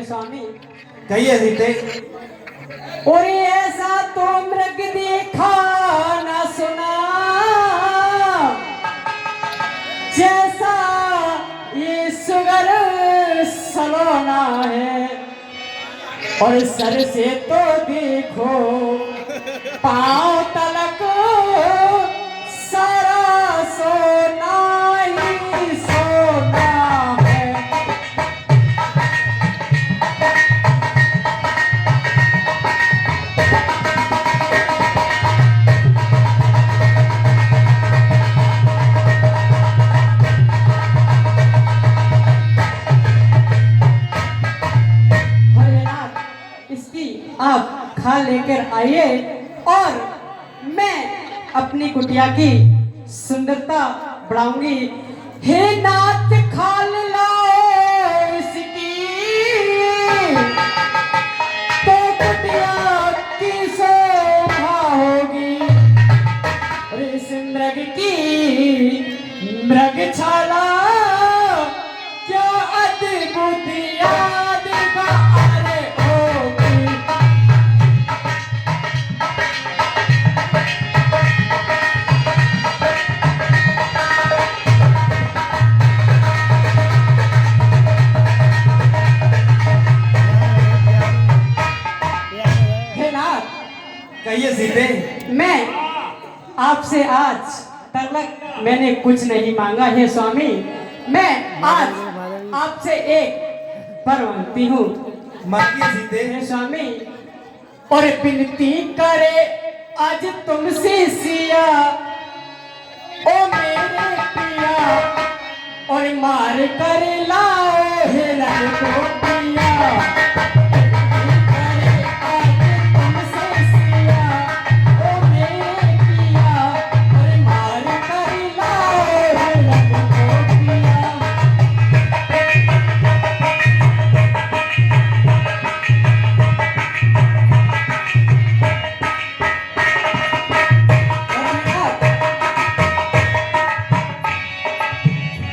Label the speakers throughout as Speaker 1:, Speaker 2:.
Speaker 1: हे स्वामी।
Speaker 2: कहिए सीते।
Speaker 1: और ऐसा तो मृग देखा ना सुना, जैसा ये सुगर सलोना है। और सर से तो देखो पांव तलक सारा सोना ही सोना है। आप खा लेकर आइए और मैं अपनी कुटिया की सुंदरता बढ़ाऊंगी। हे नाथ खाल लाओ इसकी, तो कुटिया की शोभा होगी। और इस मृग की मृगशाला क्या अद्भुत यादगार होगी।
Speaker 2: कहिए सीते।
Speaker 1: मैं आपसे आज तक मैंने कुछ नहीं मांगा है स्वामी। मैं आज आपसे एक वर मांगती हूँ।
Speaker 2: मांगिए सीते।
Speaker 1: हे स्वामी, और विनती करे आज तुमसे सिया, ओ मेरे पिया, और मार कर लाओ हिरण को पिया।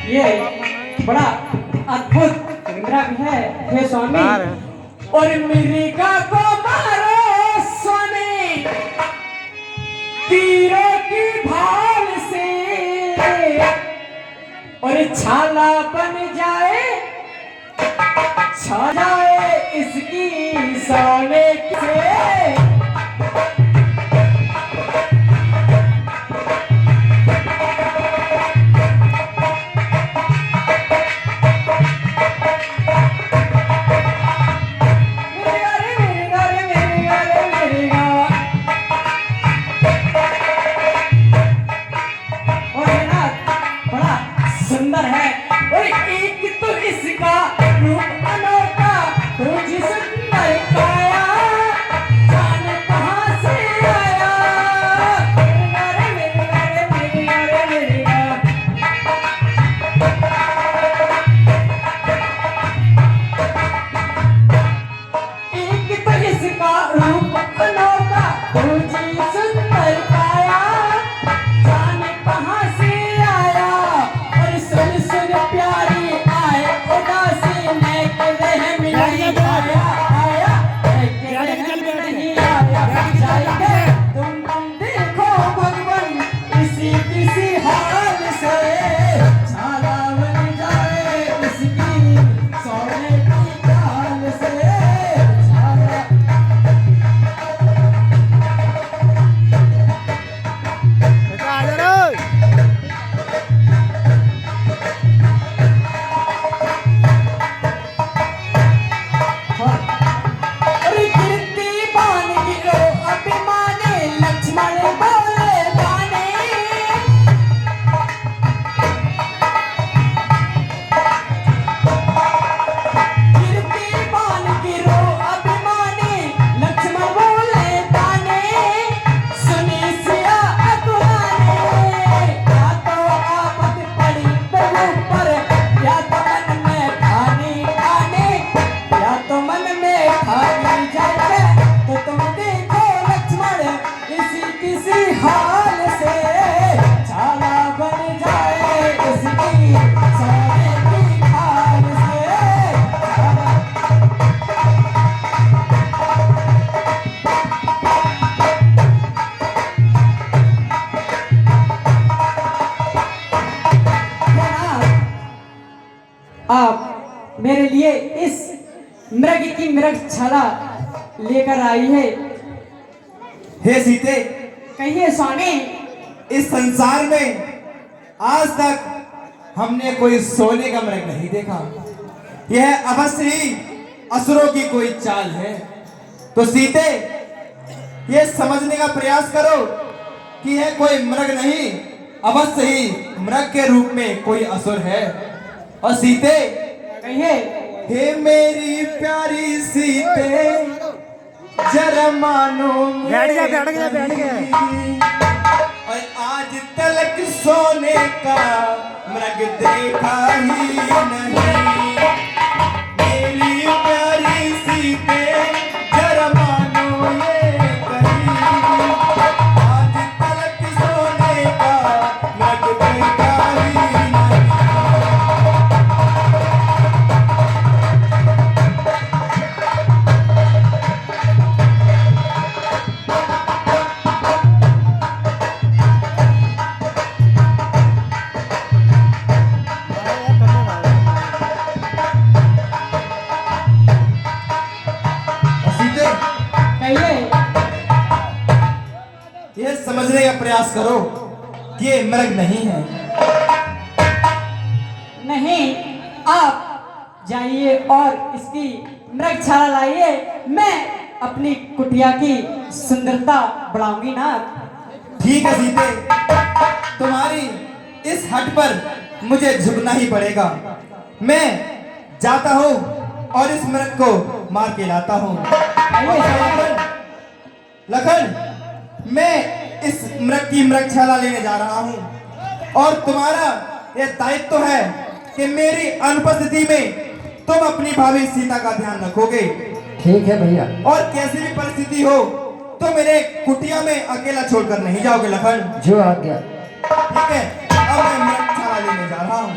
Speaker 1: ये बड़ा अद्भुत मृग है हे स्वामी। और मृगा को मारो स्वामी तीरों की ढाल से, और छाला बन जाए छा जाए इसकी सोने से। सुंदर है और एक तो इसका रूप अनोखा, तुझी सुंदर काया जाने कहां से आया। एक तो इसका रूप अनोखा, तुझी सुंदर काया जाने कहां से आया। सुन सुन प्यारी आए उदासी आप मेरे लिए इस मृग की मृगशाला लेकर आई है।
Speaker 2: हे सीते,
Speaker 1: कहिए स्वामी।
Speaker 2: इस संसार में आज तक हमने कोई सोने का मृग नहीं देखा। यह अवश्य ही असुरों की कोई चाल है। तो सीते, यह समझने का प्रयास करो कि यह कोई मृग नहीं, अवश्य ही मृग के रूप में कोई असुर है। और सीते,
Speaker 1: कहिए।
Speaker 2: हे मेरी प्यारी सीते, जरा मानो
Speaker 3: बैठ गया।
Speaker 2: और आज तलक सोने का मृग देखा ही नहीं। मेरी प्यारी सीते, जरा मानो ये कहीं, आज तलक सोने का मृग देखा ही नहीं। सीते,
Speaker 1: कहिए।
Speaker 2: यह समझने का प्रयास करो कि ये मृग नहीं है।
Speaker 1: नहीं, आप जाइए और इसकी मृगशाला लाइए। मैं अपनी कुटिया की सुंदरता बढ़ाऊंगी ना।
Speaker 2: ठीक है सीते, तुम्हारी इस हट पर मुझे झुकना ही पड़ेगा। मैं जाता हूँ और इस मृग को मार के लाता हूँ। लखन, मैं इस मृग की मृगशाला लेने जा रहा हूँ और तुम्हारा यह दायित्व है कि मेरी अनुपस्थिति में तुम अपनी भाभी सीता का ध्यान रखोगे।
Speaker 3: ठीक है भैया।
Speaker 2: और कैसी भी परिस्थिति हो तो मेरे कुटिया में अकेला छोड़कर नहीं जाओगे लखन।
Speaker 3: जो आ गया।
Speaker 2: ठीक है, अब मैं मृगशाला लेने जा रहा हूँ।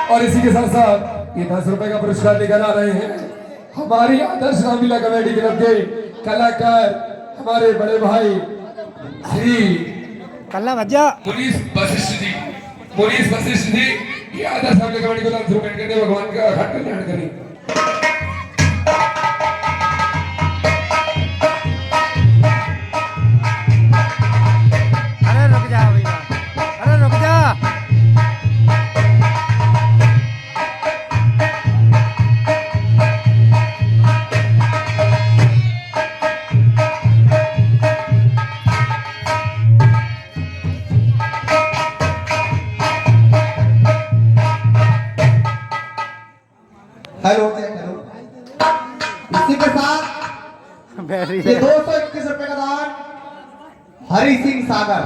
Speaker 4: और इसी के साथ साथ ये 10 रुपए का पुरस्कार लेकर आ रहे हैं हमारी आदर्श रामलीला कमेटी क्लब के कलाकार हमारे बड़े भाई श्री
Speaker 3: कल्ला भज्जा
Speaker 4: पुलिस वशिष्ठ जी। ये आदर्श रामलीला कमेटी को 10 रुपए करके भगवान का घाट कल्याण करें।
Speaker 3: अरे रुक जा भैया, अरे रुक जा।
Speaker 2: Hello hello. इसी के साथ ये 221 रुपए का दान हरि सिंह सागर।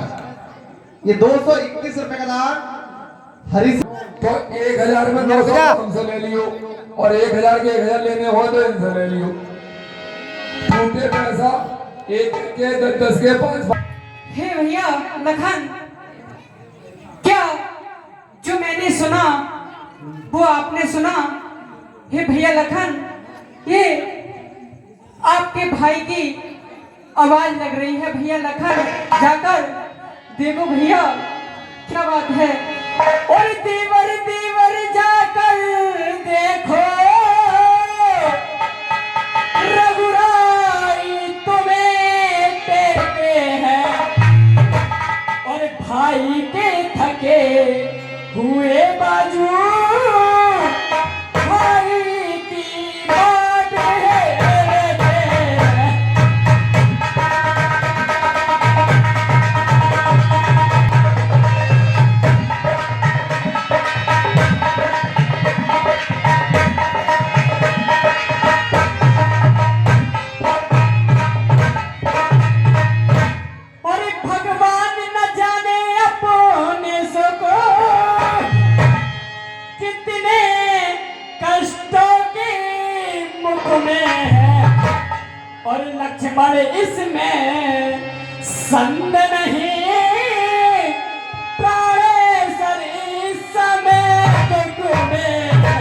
Speaker 2: ये 221 रुपए का दान हरि सिंह।
Speaker 4: तो 1000 में 900 हमसे ले लियो और 1000 के 1000 लेने हो तो इनसे ले लियो। टूटे पैसा एक के 10 के 5।
Speaker 1: हे भैया लखन, क्या जो मैंने सुना वो आपने सुना? हे भैया लखन, ये आपके भाई की आवाज लग रही है। भैया लखन, जाकर देखो भैया क्या बात है। और देवर देवर जाकर देखो, रघुराई तुम्हें देते हैं। और भाई के थके हुए बाजू भाई की बात है। और भगवान न जाने अपने को कितने कष्टों के मुख में है। और लक्ष्मण इसमें संग नहीं, प्राणेश्वर इस समय दुख में है।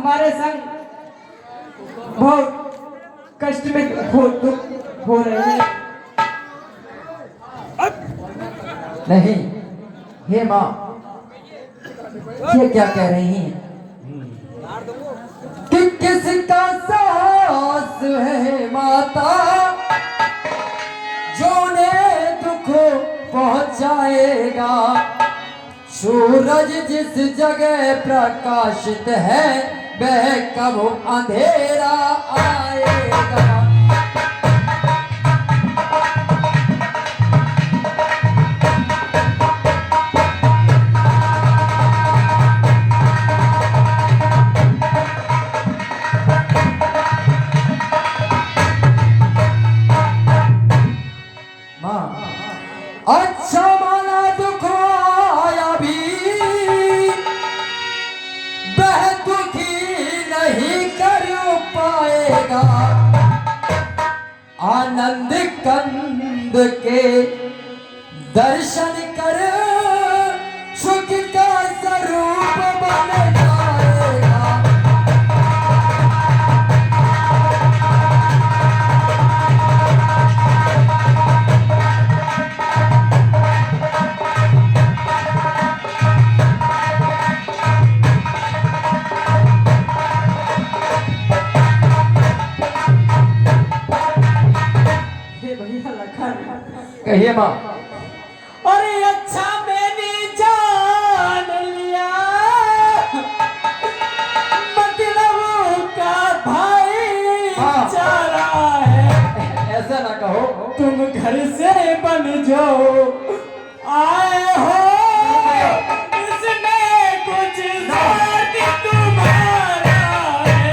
Speaker 1: हमारे संग बहुत कष्ट में हो रहे हैं।
Speaker 3: नहीं, हे माँ, ये क्या कह रही हैं कि किसका सास है माता जो उन्हें दुख पहुंचाएगा। सूरज जिस जगह प्रकाशित है वह कब अंधेरा आएगा। अच्छा माना दुख आया भी वह दुखी नहीं कर पाएगा। आनंद कंद के दर्शन कर सुख का स्वरूप बन जाएगा। कहिए माँ।
Speaker 1: अरे अच्छा मैंने जान लिया मतलब का भाई चारा है।
Speaker 3: ऐसा ना कहो,
Speaker 1: तुम घर से बन जाओ आए हो इसमें कुछ जाति तुम्हारा है।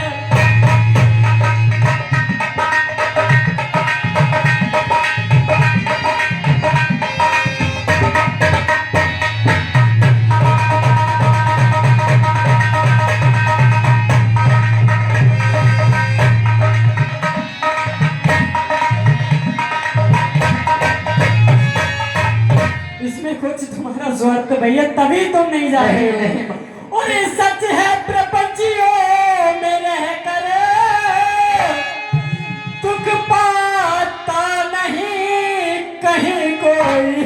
Speaker 1: इसमें कुछ तुम्हारा स्वार्थ भैया, तभी तुम नहीं जा रहे हो। और ये सच है प्रपंचियों में रह कर दुख पाता नहीं कहीं कोई।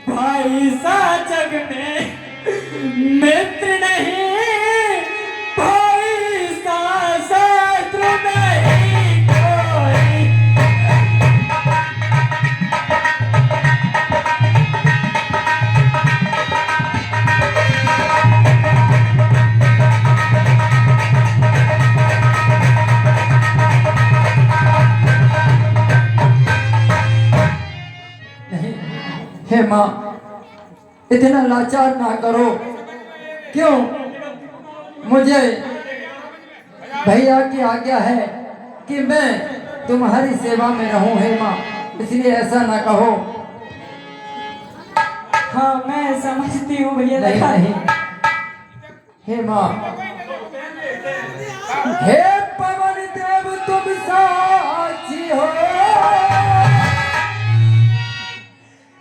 Speaker 1: भाई सा जग में मित्र नहीं, भाई सा शत्रु नहीं कोई।
Speaker 3: हे माँ, इतना लाचार ना करो। क्यों? मुझे भैया की आज्ञा है कि मैं तुम्हारी सेवा में रहूं हे माँ, इसलिए ऐसा ना कहो।
Speaker 1: हाँ मैं समझती हूँ भैया।
Speaker 3: नहीं नहीं, हे माँ, हे पवन देव तुम साक्षी हो,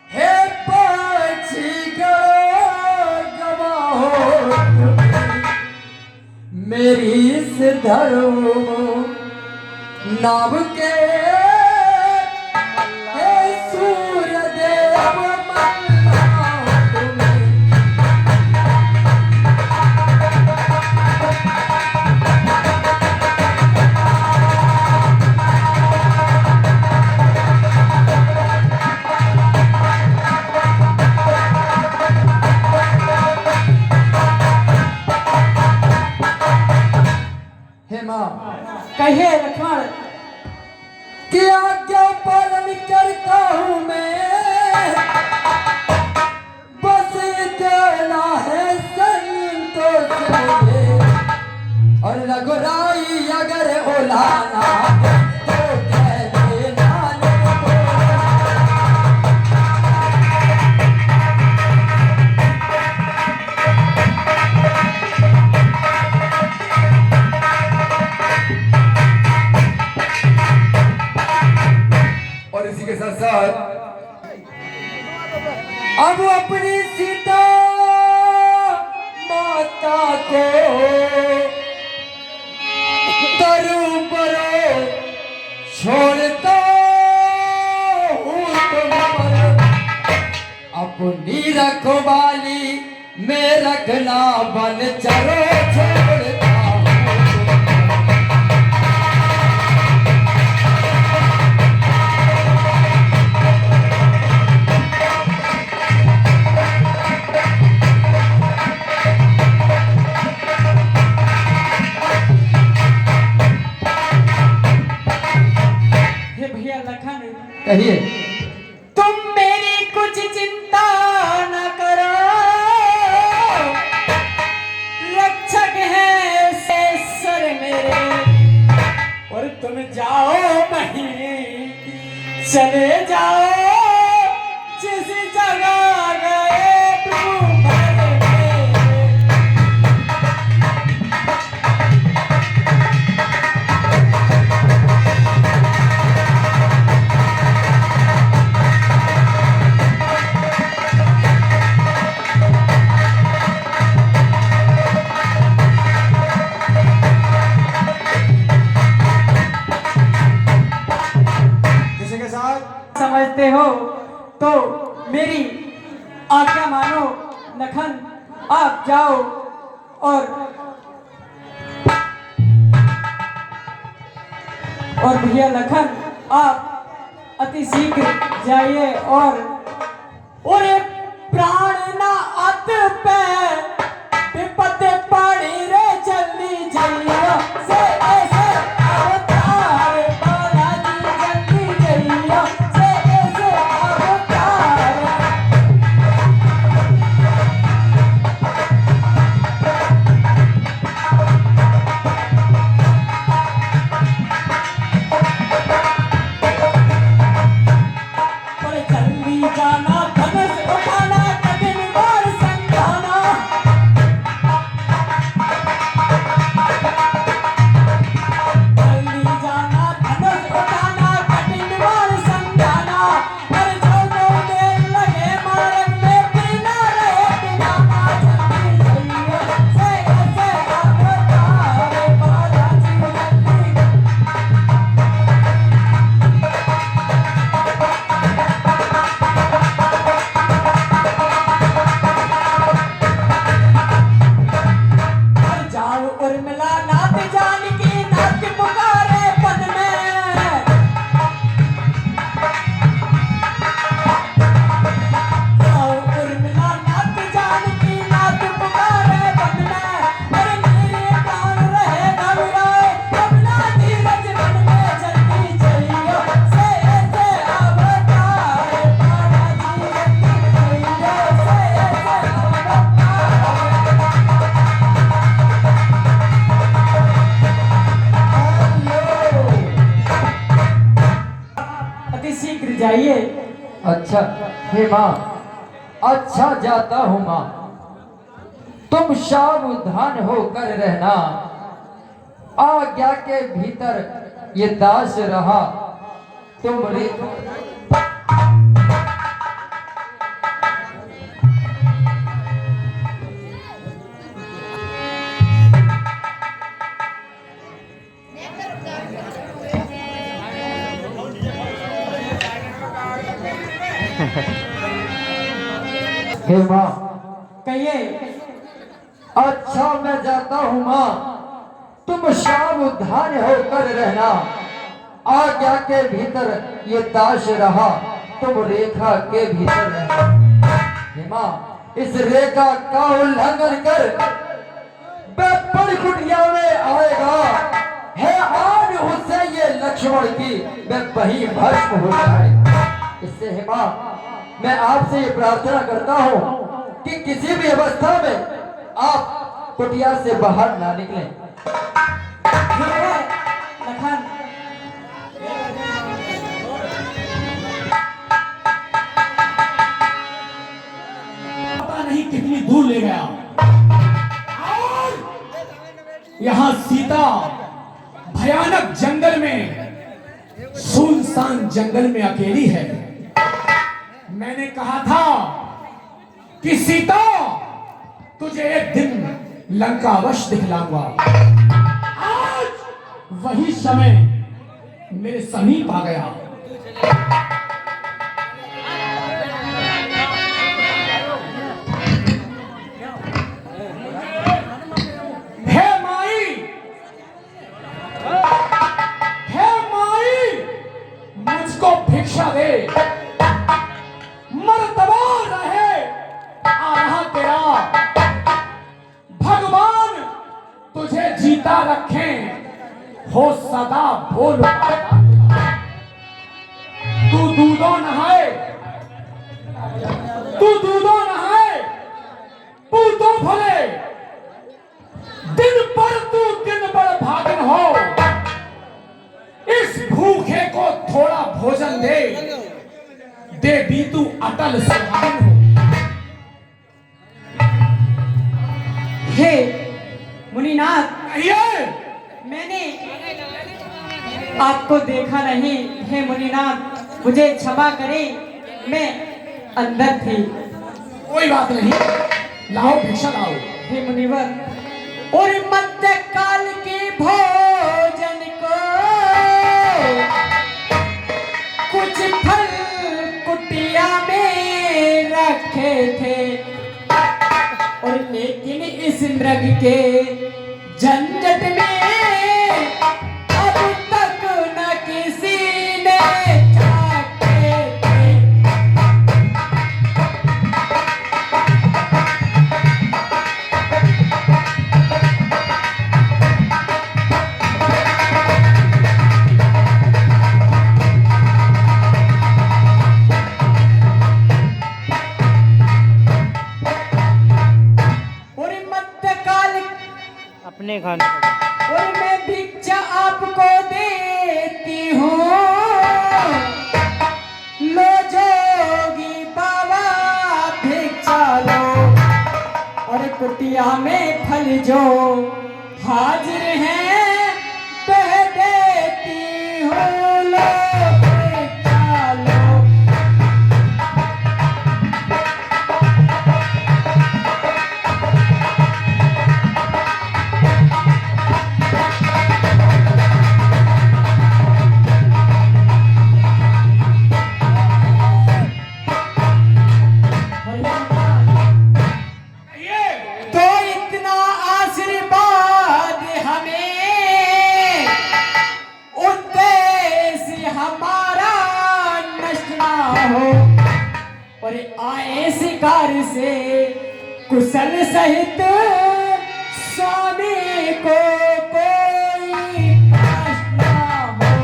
Speaker 3: हे पक्षी गवाह हो, मेरी इस धर्म नाव के हे सूर्य देव मल्ला तुम्हें। हे माँ,
Speaker 1: कहिए लक्ष्मण।
Speaker 3: कि आज्ञा पालन करता हूँ मैं, बस इतना है संतोष मुझे। और रघुराई अगर ओलाना तो कह देना नहीं।
Speaker 4: और इसी के साथ साथ
Speaker 3: अब अपनी सीता माता को मुन्नी रखवाली में रखना बन चलो छोड़ता हूँ।
Speaker 1: हे भैया लखन,
Speaker 3: कहिए।
Speaker 1: तुम मेरी कुछ चिंता न करो, रक्षक है शेषर मेरे, और तुम जाओ नहीं, चले जाओ जिस जगह गए डूबने में।
Speaker 2: किसी के साथ
Speaker 1: समझते हो तो मेरी आज्ञा मानो लखन, आप जाओ और भैया लखन, आप अति शीघ्र जाइए और ये प्राण ना अत पे विपद पड़ी रे, जल्दी जाइए से ऐसे अवतार बालाजी, जल्दी जाइए से ऐसे अवतार। पर जल्दी जाना, धनुष उठाना, कठिन वार संधाना। जल्दी जाना, धनुष उठाना, कठिन वार संधाना। पर जो देर लगे मार्ग में, बिना रहे बिना जल्दी जाइए से ऐसे अवतार बालाजी, जल्दी। जाओ उर्मिला नाथ जानकी, नाथ पुकारे पन में। जाओ उर्मिला नाथ जानकी, नाथ पुकारे पन में। अरे मेरे प्राण रहे घबराए, अपना धीरज मन में, जल्दी जाइए से ऐसे अवतार बालाजी, जल्दी जाइए से ऐसे अवतार। अति शीघ्र जाइए।
Speaker 3: अच्छा हे माँ, अच्छा जाता हूँ माँ, तुम सावधान होकर रहना। आज्ञा के भीतर ये दास रहा तुम्हारी। हे माँ,
Speaker 1: कहिए।
Speaker 3: अच्छा मैं जाता हूँ माँ, तुम सावधान होकर रहना। आज्ञा के भीतर ये दास रहा, तुम रेखा के भीतर रहना। हे माँ, इस रेखा का उल्लंघन कर बड़ी कुटिया में आएगा, है आज उससे ये लक्ष्मण की मैं वही भस्म हो जाए। इससे हे माँ, मैं आपसे ये प्रार्थना करता हूँ कि किसी भी अवस्था में आप कुटिया से बाहर ना निकलें।
Speaker 1: लखन,
Speaker 5: पता नहीं कितनी दूर ले गया। और यहाँ सीता भयानक जंगल में, सुनसान जंगल में अकेली है। मैंने कहा था कि सीता तुझे एक दिन लंका अवश्य दिखलाऊंगा। आज वही समय मेरे समीप आ गया। हो सदा बोल तू दूधो नहाए, तू दूधो नहाए, पूतो भले, दिन पर तू दिन पर भागन हो, इस भूखे को थोड़ा भोजन दे, दे भी तू अटल सुहागन हो।
Speaker 1: हे मुनिनाथ,
Speaker 5: कहिए।
Speaker 1: मैंने आपको देखा नहीं। हे मुनिनाथ, मुझे क्षमा करें, मैं अंदर थी।
Speaker 5: कोई बात नहीं, लाओ भिक्षा लाओ।
Speaker 1: हे मुनिवर, और मध्य काल के भोजन को कुछ फल कुटिया में रखे थे, और लेकिन इस मृग के झंझट में अब तक न किसी ने चाखे थे। और मध्यकाल
Speaker 6: अपने खाने
Speaker 1: और मैं भिक्षा आपको देती हूँ, लो जोगी बाबा भिक्षा लो, और कुटिया में फल जो हाजिर हैं वह देती हूँ, लो भिक्षा लो। तो इतना आशीर्वाद हमें, उद्देश्य हमारा नष्ट ना हो, और आए शिकार से कुशल सहित स्वामी को कोई कष्ट ना हो।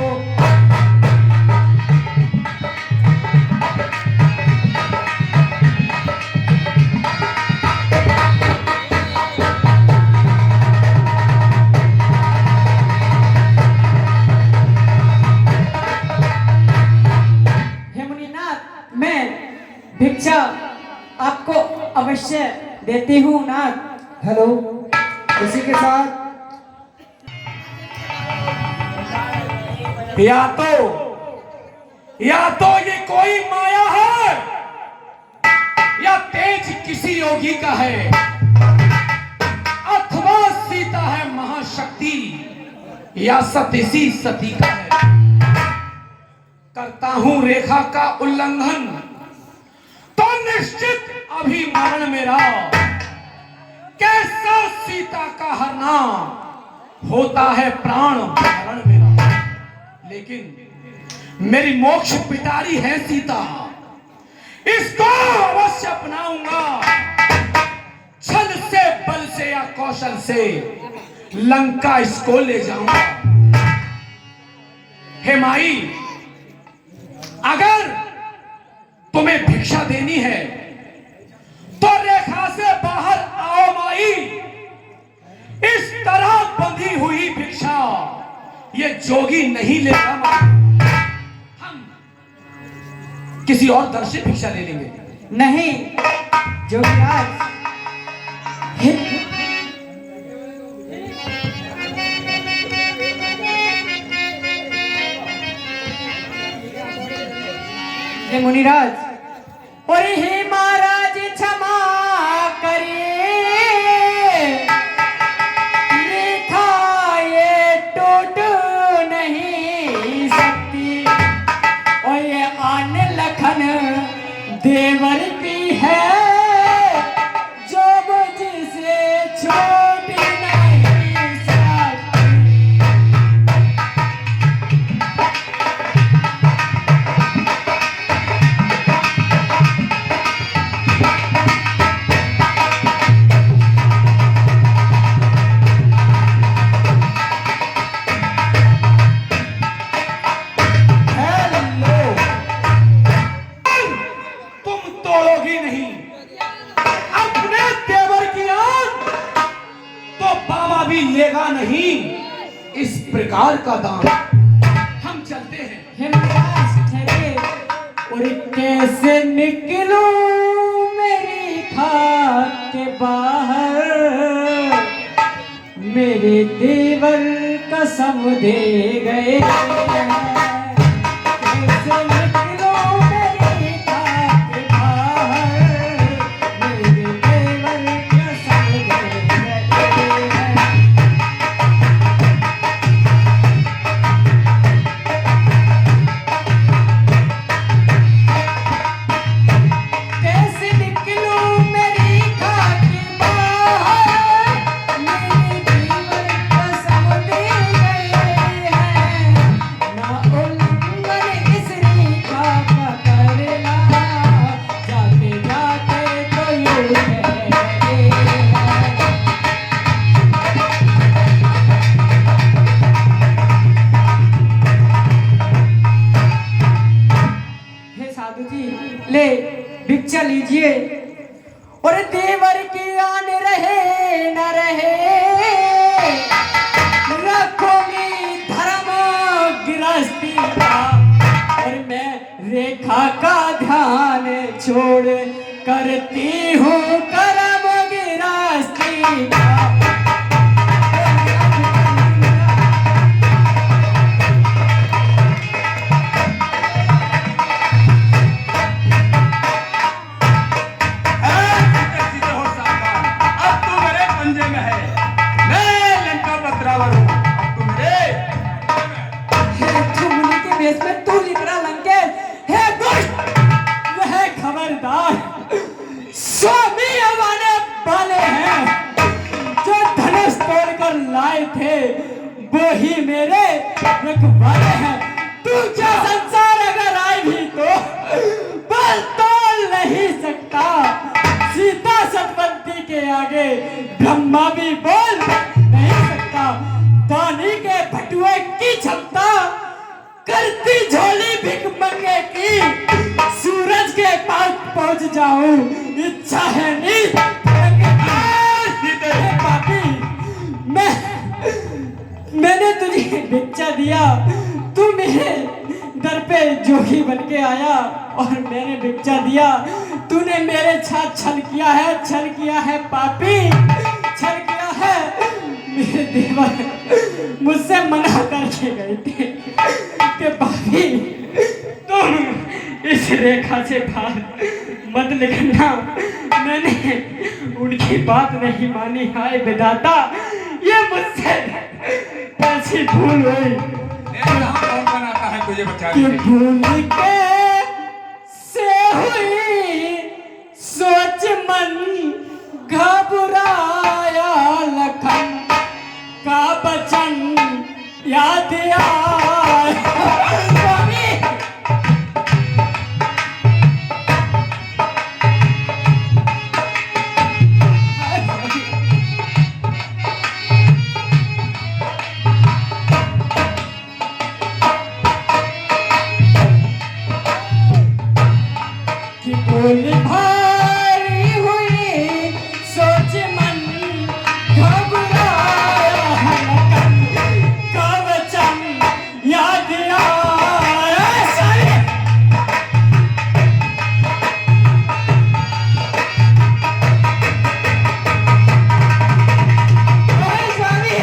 Speaker 1: हे मुनिनाथ, मैं भिक्षा आपको अवश्य देती हूँ नाथ।
Speaker 3: हेलो, इसी के साथ
Speaker 5: या तो ये कोई माया है, या तेज किसी योगी का है, अथवा सीता है महाशक्ति, या सत इसी सती का है। करता हूं रेखा का उल्लंघन तो निश्चित अभी मरण मेरा, कैसा सीता का हरना होता है प्राण मरण मेरा। लेकिन मेरी मोक्ष पिटारी है सीता, इसको अवश्य अपनाऊंगा, छल से बल से या कौशल से लंका इसको ले जाऊंगा। हे माई, अगर तुम्हें भिक्षा देनी है तो रेखा से बाहर आओ माई। इस तरह बंधी हुई भिक्षा ये जोगी नहीं लेगा माई। हम किसी और दर से भिक्षा ले लेंगे।
Speaker 1: नहीं जोगीराज, हे मुनिराज, और हे महाराज क्षमा करिए, रेखा ये टूट नहीं सकती, और ये आन लखन देवर की है, जो मुझसे छूट नहीं सकती।
Speaker 5: इस प्रकार का दान। हम चलते हैं।
Speaker 1: हिमराज ठहरे और कैसे निकलूं मेरी खाक के बाहर, मेरे देवर कसम दे गए। कैसे निकलूं मेरी खाक के बाहर, मेरे देवर कसम दे गए। कैसे निकलूं मेरी खाक के बाहर, मेरे देवर कसम दे गए हैं। ना उल्लंघन इस रीका का करना, जाते जाते तो यूं कह गए हैं। हे साधु जी, ले भिक्षा लीजिए। और देवर की आन रहे न रहे, रखोगी धर्म गृहस्थी का। और मैं रेखा का ध्यान छोड़ करती हूँ कर्म गृहस्थी का।
Speaker 6: सीधे हो सावधान, अब तू मेरे पंजे में है। मैं लंका बदरावर हूँ, अब तू मेरे
Speaker 1: तुमने के भेष में तू लिख रहा लंकेश, हे दुष्ट, वह खबरदार, स्वामी हमारे वाले हैं, जो धनुष तोड़कर लाए थे वो ही मेरे रखवाले हैं। तू क्या संसार अगर आए भी तो बल तोड़ नहीं सकता। सीता सतवंती के आगे ब्रह्मा भी बोल नहीं सकता। पानी के भटुए की क्षमता करती झोली भिख मंगे की। सूरज के पास पहुंच जाऊं इच्छा है नींद। हे पापी, मैंने तुझे भिक्षा दिया, तू मेरे दर पे जोगी बन के आया और मैंने भिक्षा दिया, तूने मेरे साथ छल किया है पापी, छल किया है। मेरे देवर मुझसे मना करके गए थे कि पापी तुम इस रेखा से बाहर मत निकलना। मैंने उनकी बात नहीं मानी। हाय विधाता, ये मुझसे ऐसी भूल हुई
Speaker 6: कौन बनाता है तुझे बचा
Speaker 1: कि
Speaker 6: के?
Speaker 1: भूल के से हुई सोच मन घबराया। लखन का बचन याद आया। स्वामी, कि बोल भारी हुई सोच मन घबराया। लखन का वचन याद आया। स्वामी, ओए स्वामी,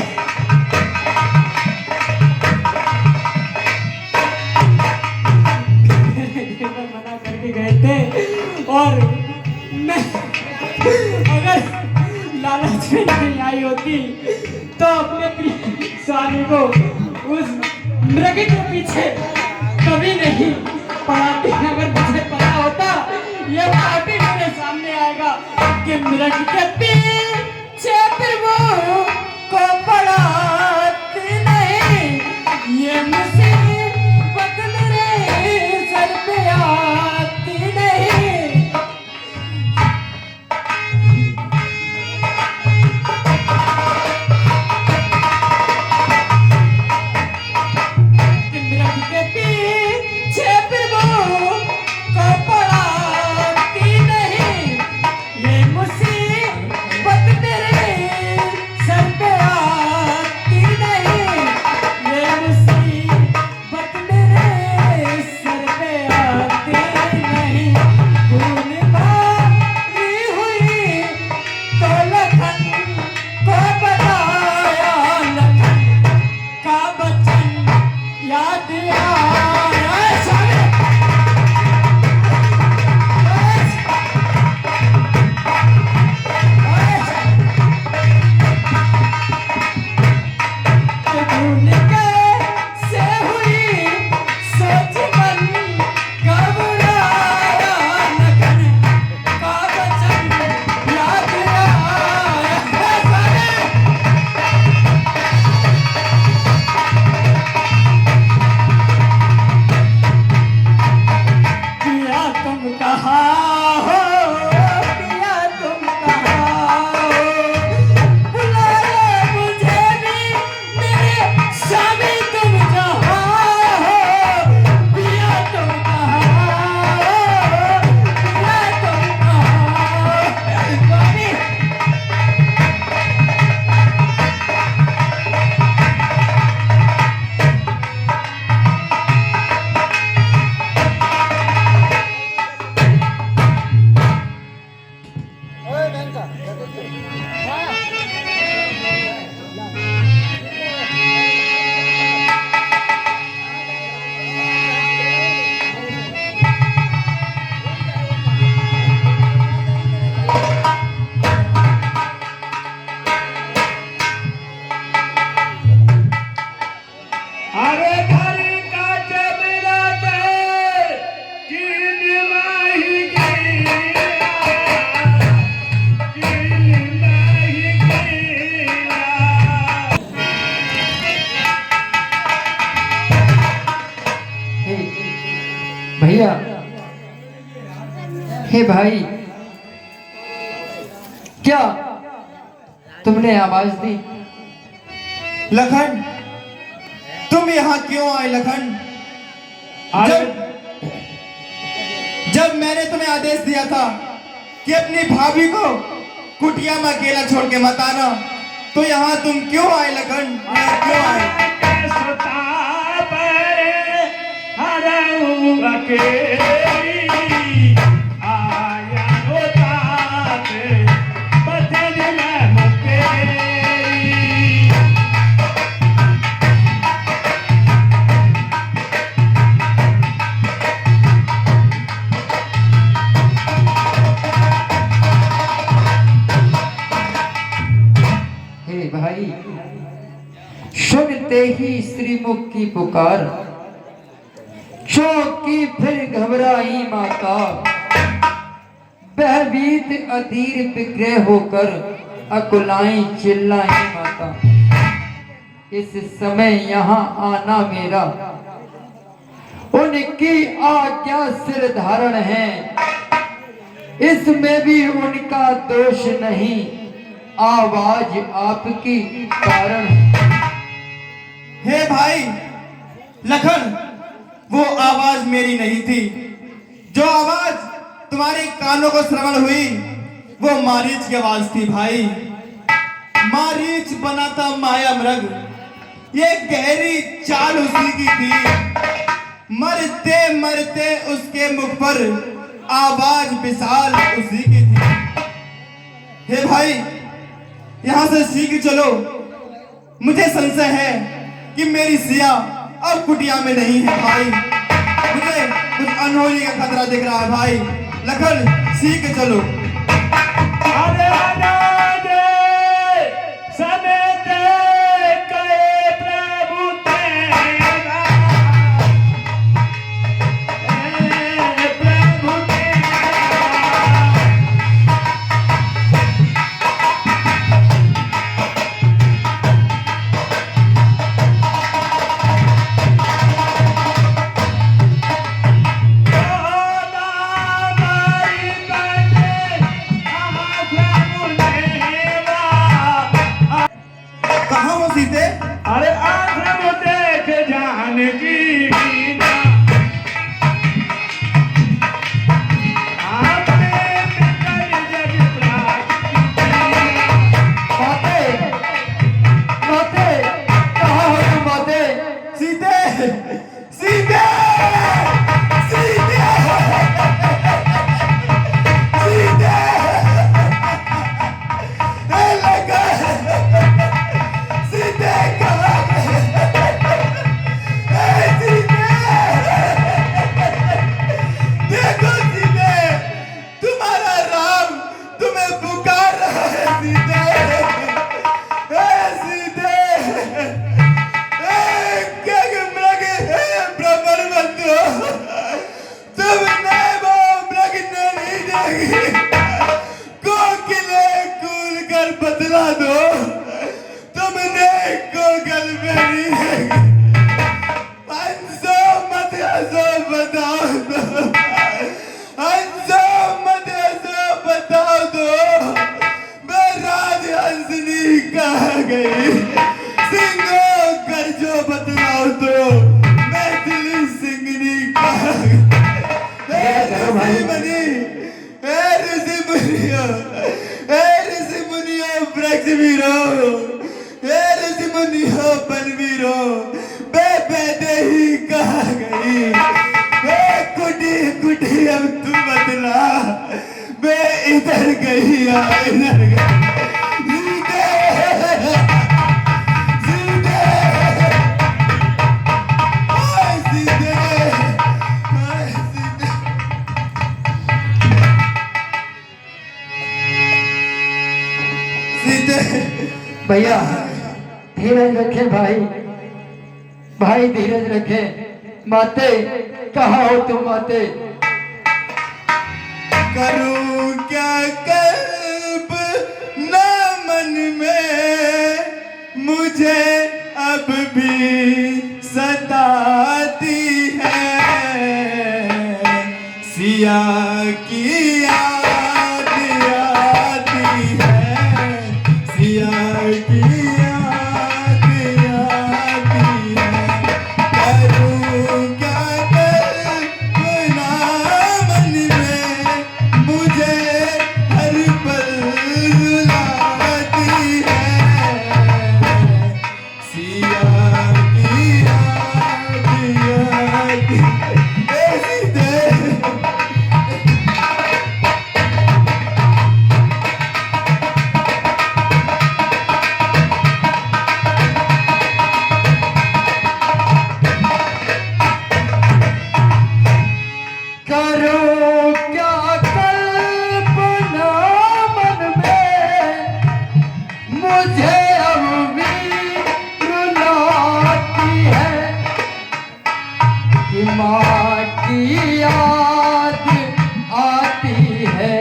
Speaker 1: देवर मना करके गए थे और मैं अगर लालच में नहीं आई होती तो अपने स्वामी को उस मृग के पीछे कभी नहीं पड़ाती। अगर मुझे पता होता ये पापी मेरे सामने आएगा कि मृग के पीछे फिर वो को पड़ाती नहीं, ये मुसीबत मेरे सर पे आती नहीं। कि मृग के पीछे फिर वो को पड़ाती नहीं, ये मुसीबत मेरे सर पे आती
Speaker 6: अरे घर का जबरते की निवाही गिरा, की निवाही गिरा।
Speaker 3: हे भैया, हे भाई, क्या तुमने आवाज दी?
Speaker 2: लखन, तुम यहाँ क्यों आए लखन? जब मैंने तुम्हें आदेश दिया था कि अपनी भाभी को कुटिया में अकेला छोड़ के मत आना, तो यहाँ तुम क्यों आए लखन? यहाँ क्यों आए?
Speaker 3: हे भाई, सुनते ही श्रीमुख की पुकार, चौकी फिर घबराई माता, बहबीत अधीर विग्रह होकर अकुलाई चिल्लाई माता। इस समय यहाँ आना मेरा उनकी आज्ञा सिर धारण है, इसमें भी उनका दोष नहीं, आवाज आपकी कारण।
Speaker 2: हे भाई लखन, वो आवाज मेरी नहीं थी। जो आवाज तुम्हारे कानों को श्रवण हुई वो मारीच की आवाज थी भाई। मारीच बना था माया मृग, ये गहरी चाल उसी की थी। मरते मरते उसके मुख पर आवाज विशाल उसी की थी। हे भाई, यहां से शीघ्र चलो, मुझे संशय है कि मेरी सिया अब कुटिया में नहीं है भाई। मुझे कुछ अनहोनी का खतरा दिख रहा है भाई। लखन, शीघ्र चलो।
Speaker 6: अरे समेत कहे प्रभु तेरा, प्रभु तेरा।
Speaker 2: कहाँ हो सीते?
Speaker 6: अरे आश्रम देख जानकी बीना, आपने पितर जग प्राप्ति।
Speaker 3: माते, माते, कहाँ हो तुम माते?
Speaker 2: सीते, सीते, सीते, सीते। हे लखन, सीते कहाँ गए? हे सीते, देखो सीते, तुम्हारा राम तुम्हें पुकार रहा है सीते। हे सीते, तुमने वो मृग नहीं देखी, कोकिले कूद कर बदला दो, तुमने कोकिल में नहीं देखी। हंसो मत हंसो बताओ दो, हंसो मत हंसो बताओ दो, मैं राज हंसनी कहाँ गई? सिंगो कर जो बतलाओ तो, मैं दिल सिंगनी कहाँ गई? ऋषि मुनियो, ऋषि मुनियो वृक्ष वीरो, ऋषि मुनियो वन वीरो, बेबे ही कहाँ गई? कुटी कुटी अब तू बदला, मैं इधर गई इधर गई।
Speaker 3: भैया धीरज रखें भाई, भाई धीरज रखे। माते कहाँ हो तुम माते?
Speaker 2: करूं क्या कल्प ना मन में मुझे अब भी सताती है। सिया की याद आती है, सिया की याद आती है। करूं क्या कल्प ना मन में मुझे हर पल रुलाती है। सिया की याद आती है।
Speaker 3: करो क्या कल्पना मन में मुझे अब भी रुलाती है कि माँ की याद आती है,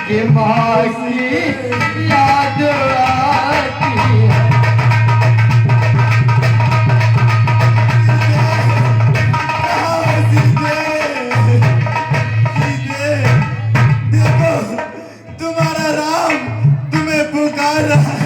Speaker 3: कि माँ की याद आती है।
Speaker 2: देखो तुम्हारा राम तुम्हें पुकार रहा